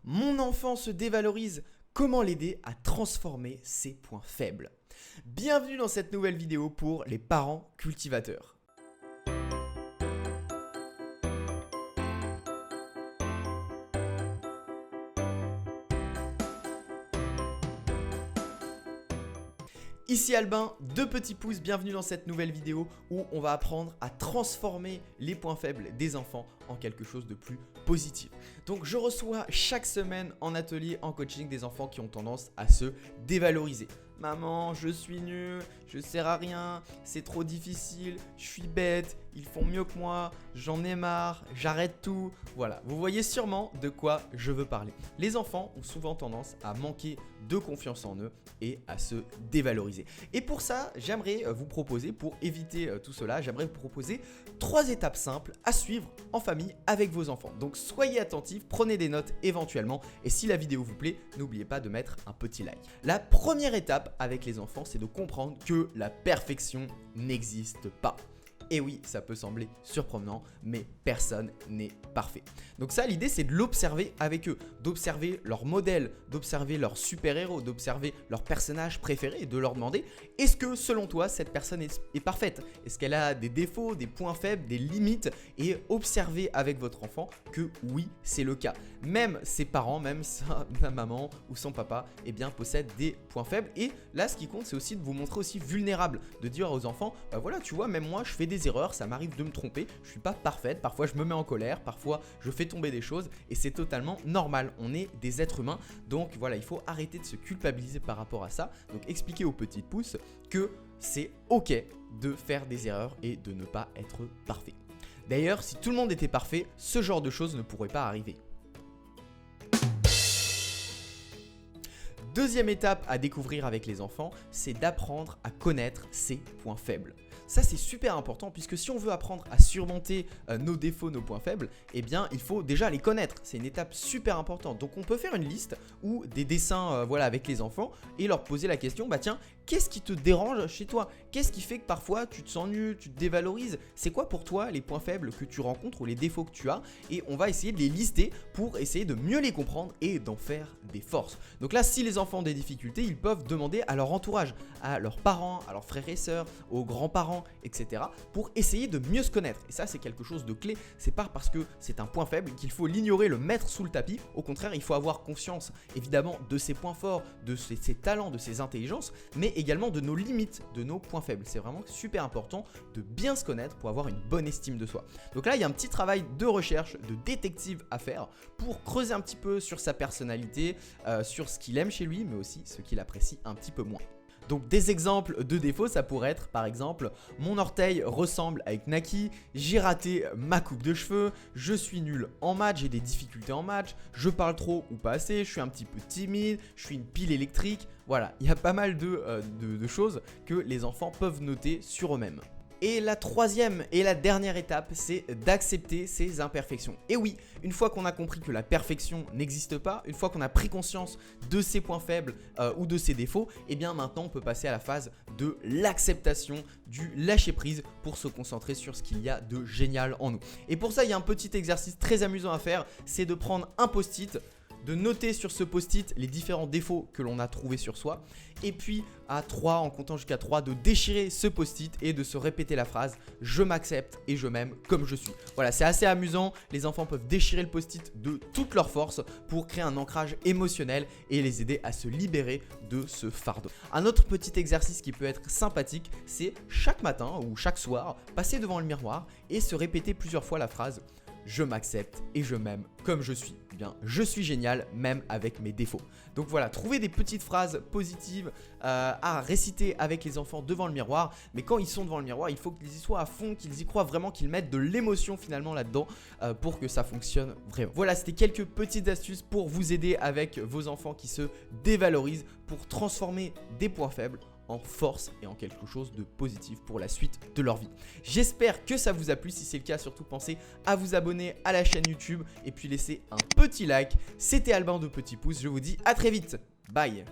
Mon enfant se dévalorise, comment l'aider à transformer ses points faibles? Bienvenue dans cette nouvelle vidéo pour les parents cultivateurs. Ici Albin, deux petits pouces, bienvenue dans cette nouvelle vidéo où on va apprendre à transformer les points faibles des enfants en quelque chose de plus positif. Donc je reçois chaque semaine en atelier, en coaching des enfants qui ont tendance à se dévaloriser. Maman, je suis nul, je sers à rien, c'est trop difficile, je suis bête, ils font mieux que moi, j'en ai marre, j'arrête tout. Voilà, vous voyez sûrement de quoi je veux parler. Les enfants ont souvent tendance à manquer de confiance en eux et à se dévaloriser. Et pour ça, j'aimerais vous proposer, pour éviter tout cela, j'aimerais vous proposer 3 étapes simples à suivre en famille avec vos enfants. Donc soyez attentifs, prenez des notes éventuellement et si la vidéo vous plaît, n'oubliez pas de mettre un petit like. La première étape avec les enfants, c'est de comprendre que la perfection n'existe pas. Et oui, ça peut sembler surprenant, mais personne n'est parfait. Donc ça, l'idée, c'est de l'observer avec eux, d'observer leur modèle, d'observer leur super-héros, d'observer leur personnage préféré et de leur demander « Est-ce que, selon toi, cette personne est parfaite? Est-ce qu'elle a des défauts, des points faibles, des limites ?» Et observez avec votre enfant que oui, c'est le cas. Même ses parents, même sa maman ou son papa, eh bien, possèdent des points faibles. Et là, ce qui compte, c'est aussi de vous montrer aussi vulnérable, de dire aux enfants « Bah voilà, tu vois, même moi, je fais des erreurs, ça m'arrive de me tromper, je suis pas parfaite, parfois je me mets en colère, parfois je fais tomber des choses et c'est totalement normal, on est des êtres humains, donc voilà, il faut arrêter de se culpabiliser par rapport à ça. Donc expliquer aux petits pouces que c'est ok de faire des erreurs et de ne pas être parfait. D'ailleurs, si tout le monde était parfait, ce genre de choses ne pourrait pas arriver. Deuxième étape à découvrir avec les enfants, c'est d'apprendre à connaître ses points faibles. Ça, c'est super important puisque si on veut apprendre à surmonter nos défauts, nos points faibles, eh bien, il faut déjà les connaître. C'est une étape super importante. Donc, on peut faire une liste ou des dessins voilà, avec les enfants et leur poser la question, bah tiens, qu'est-ce qui te dérange chez toi? Qu'est-ce qui fait que parfois tu te sens nul, tu te dévalorises? C'est quoi pour toi les points faibles que tu rencontres ou les défauts que tu as? Et on va essayer de les lister pour essayer de mieux les comprendre et d'en faire des forces. Donc là, si les enfants ont des difficultés, ils peuvent demander à leur entourage, à leurs parents, à leurs frères et sœurs, aux grands-parents, etc. pour essayer de mieux se connaître. Et ça, c'est quelque chose de clé. C'est pas parce que c'est un point faible qu'il faut l'ignorer, le mettre sous le tapis. Au contraire, il faut avoir conscience évidemment de ses points forts, de ses talents, de ses intelligences, mais également de nos limites, de nos points faibles. C'est vraiment super important de bien se connaître pour avoir une bonne estime de soi. Donc là, il y a un petit travail de recherche, de détective à faire pour creuser un petit peu sur sa personnalité, sur ce qu'il aime chez lui, mais aussi ce qu'il apprécie un petit peu moins. Donc des exemples de défauts, ça pourrait être par exemple mon orteil ressemble avec Naki, j'ai raté ma coupe de cheveux, je suis nul en maths, j'ai des difficultés en maths, je parle trop ou pas assez, je suis un petit peu timide, je suis une pile électrique. Voilà, il y a pas mal de choses que les enfants peuvent noter sur eux-mêmes. Et la troisième et la dernière étape, c'est d'accepter ses imperfections. Et oui, une fois qu'on a compris que la perfection n'existe pas, une fois qu'on a pris conscience de ses points faibles ou de ses défauts, et bien maintenant on peut passer à la phase de l'acceptation, du lâcher prise pour se concentrer sur ce qu'il y a de génial en nous. Et pour ça, il y a un petit exercice très amusant à faire, c'est de prendre un post-it, de noter sur ce post-it les différents défauts que l'on a trouvés sur soi et puis à 3, en comptant jusqu'à 3, de déchirer ce post-it et de se répéter la phrase « Je m'accepte et je m'aime comme je suis ». Voilà, c'est assez amusant, les enfants peuvent déchirer le post-it de toute leur force pour créer un ancrage émotionnel et les aider à se libérer de ce fardeau. Un autre petit exercice qui peut être sympathique, c'est chaque matin ou chaque soir, passer devant le miroir et se répéter plusieurs fois la phrase « Je m'accepte et je m'aime comme je suis ». Eh bien, je suis génial même avec mes défauts. Donc voilà, trouvez des petites phrases positives à réciter avec les enfants devant le miroir. Mais quand ils sont devant le miroir, il faut qu'ils y soient à fond, qu'ils y croient vraiment, qu'ils mettent de l'émotion finalement là-dedans pour que ça fonctionne vraiment. Voilà, c'était quelques petites astuces pour vous aider avec vos enfants qui se dévalorisent, pour transformer des points faibles en force et en quelque chose de positif pour la suite de leur vie. J'espère que ça vous a plu. Si c'est le cas, surtout pensez à vous abonner à la chaîne YouTube et puis laisser un petit like. C'était Albin de Petits Pouces, je vous dis à très vite. Bye.